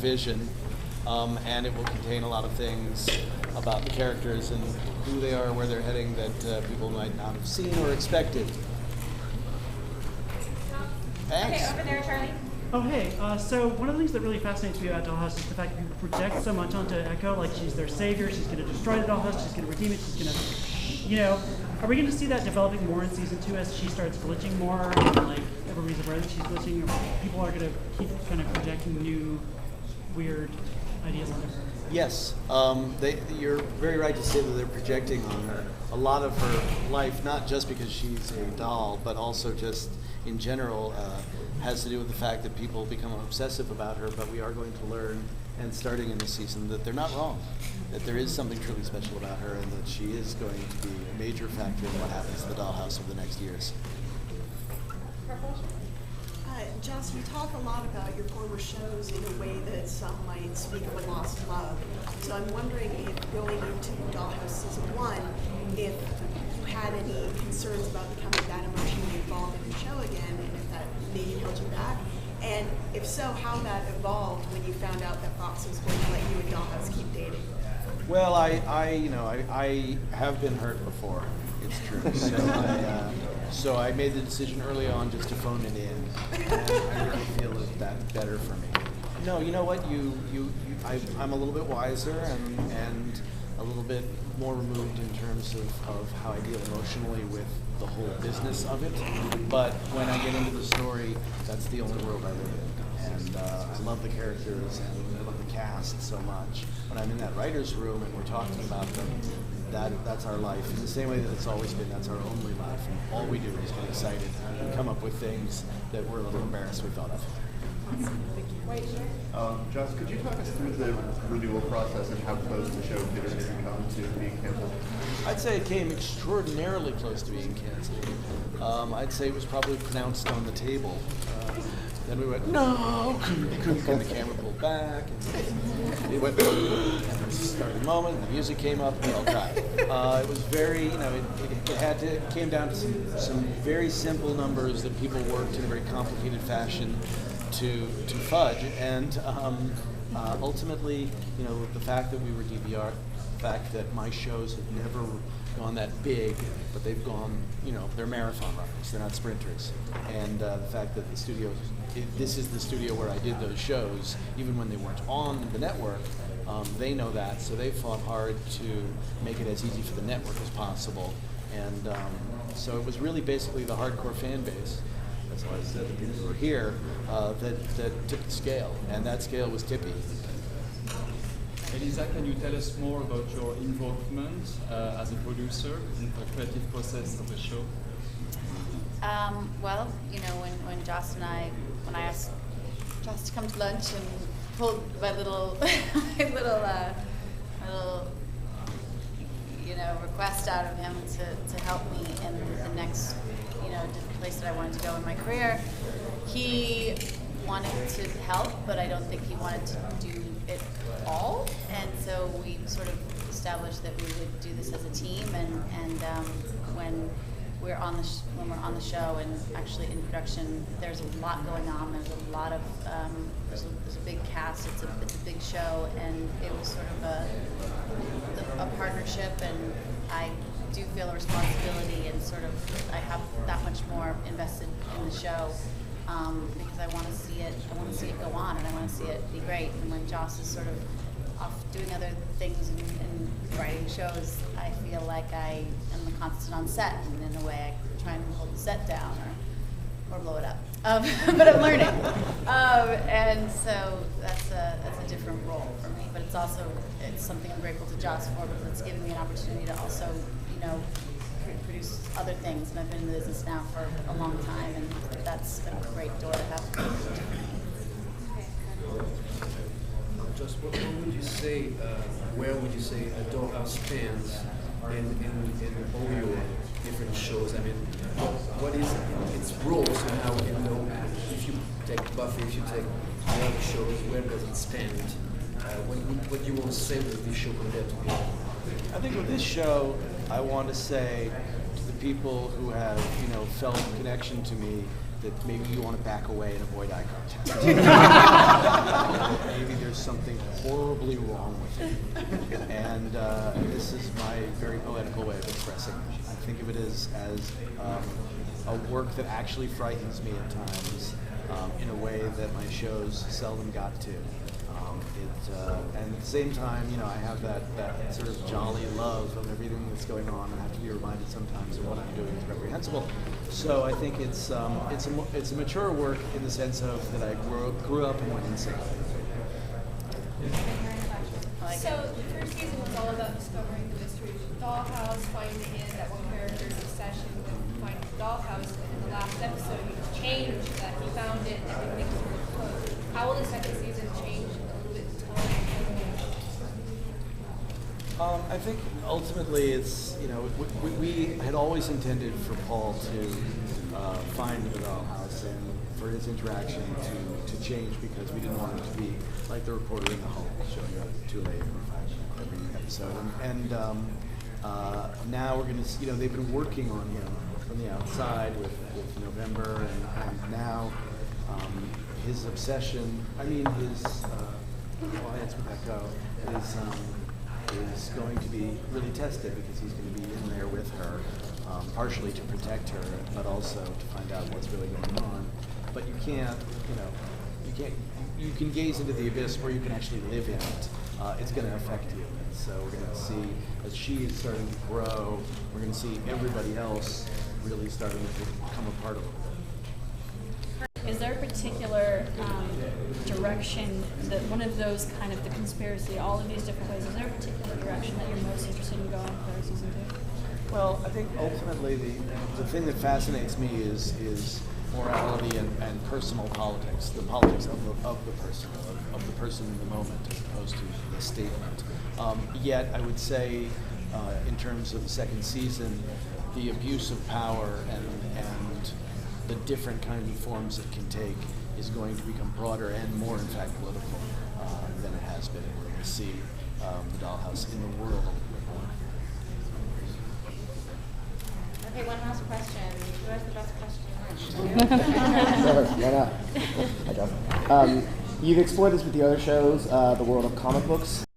vision, and it will contain a lot of things about the characters and who they are, where they're heading that people might not have seen or expected. Thanks. Okay, over there, Charlie. Oh, hey. So one of the things that really fascinates me about Dollhouse is the fact that you project so much onto Echo, like she's their savior, she's going to destroy the Dollhouse, she's going to redeem it, she's going to, you know, are we going to see that developing more in season 2 as she starts glitching more and like everybody's aware that she's glitching, or people are going to keep kind of projecting new weird ideas on her? Yes, you're very right to say that they're projecting on her a lot of her life, not just because she's a doll, but also just in general has to do with the fact that people become obsessive about her, but we are going to learn, and starting in this season, that they're not wrong, that there is something truly special about her, and that she is going to be a major factor in what happens to the Dollhouse over the next years. Joss, you talk a lot about your former shows in a way that some might speak of a lost love. So I'm wondering if going into Dollhouse Season 1, if you had any concerns about becoming that emotionally involved in the show again, and if that maybe held you back. And if so, how that evolved when you found out that Fox was going to let you and Dollhouse keep dating. Well, I have been hurt before. It's true. So I made the decision early on just to phone it in, and I really feel that better for me. No, you know what? I'm a little bit wiser and a little bit more removed in terms of how I deal emotionally with the whole business of it. But when I get into the story, that's the only world I live in. And I love the characters and I love the cast so much. When I'm in that writer's room and we're talking about them, that's our life. In the same way that it's always been, that's our only life. And all we do is get excited and come up with things that we're a little embarrassed we thought of. Joss, could you talk us through the renewal process and how close the show did it come to being canceled? I'd say it came extraordinarily close to being canceled. I'd say it was probably pronounced on the table. Then we went, no, and the camera pulled back, and we went, and this started the moment, and the music came up, and we all cried. It was very, it came down to some very simple numbers that people worked in a very complicated fashion to fudge, and ultimately, the fact that we were DVR, the fact that my shows have never gone that big, but they've gone, they're marathon runners, they're not sprinters, and the fact that the studio, this is the studio where I did those shows, even when they weren't on the network, they know that, so they fought hard to make it as easy for the network as possible, and so it was really basically the hardcore fan base, that's why I said the people who were here, that took the scale, and that scale was tippy. Eliza, can you tell us more about your involvement as a producer in the creative process of the show? Well, when Joss and when I asked Joss to come to lunch and pulled my little, request out of him to help me in the next, different place that I wanted to go in my career, he wanted to help, but I don't think he wanted to do it all, and so we sort of established that we would do this as a team, and when we're on the show and actually in production, there's a lot going on. There's a lot of there's a big cast. It's a big show, and it was sort of a partnership, and I do feel a responsibility, and sort of I have that much more invested in the show. Because I want to see it go on, and I want to see it be great. And when Joss is sort of off doing other things and writing shows, I feel like I am the constant on set, and in a way I try and hold the set down or blow it up. But I'm learning, and so that's a different role for me. But it's something I'm grateful to Joss for, because it's given me an opportunity to also produce other things, and I've been in the business now for a long time, and that's been a great door to have. Just what would you say, where would you say a Dollhouse stands in all your different shows? I mean, what is its roles, and how, if you take Buffy, if you take the other shows, where does it stand? What do you want to say with this show compared to the other? I think with this show, I want to say to the people who have, felt a connection to me, that maybe you want to back away and avoid eye contact. Maybe there's something horribly wrong with it. And this is my very poetical way of expressing it. I think of it as a work that actually frightens me at times in a way that my shows seldom got to. And at the same time, I have that sort of jolly love of everything that's going on. I have to be reminded sometimes that what I'm doing is reprehensible. So I think it's a mature work in the sense of that I grew up and went insane. So the first season was all about discovering the mystery of the dollhouse, finding it, that one character's obsession with finding the dollhouse, and in the last episode you changed that he found it and everything was closed. How will the second season change a little bit the tone? I think ultimately it's, we had always intended for Paul to find the dollhouse and for his interaction to change because we didn't want him to be like the reporter in the home showing up too late every episode. And now we're going to, they've been working on him from the outside with November and now his obsession, his, let's let that go, is going to be really tested because he's going to be in there with her, partially to protect her, but also to find out what's really going on. But you can't, you can gaze into the abyss or you can actually live in it. It's going to affect you. And so we're going to see, as she is starting to grow, we're going to see everybody else really starting to become a part of it. Is there a particular direction that one of those kind of the conspiracy, all of these different ways, is there a particular direction that you're most interested in going for season 2? Well, I think ultimately the thing that fascinates me is morality and personal politics, the politics of the person in the moment as opposed to the statement. Yet I would say in terms of the second season, the abuse of power and the different kinds of forms it can take is going to become broader and more, in fact, political than it has been. We're going to see the dollhouse in the world. Okay, one last question. Who has the best question? You've explored this with the other shows, the world of comic books.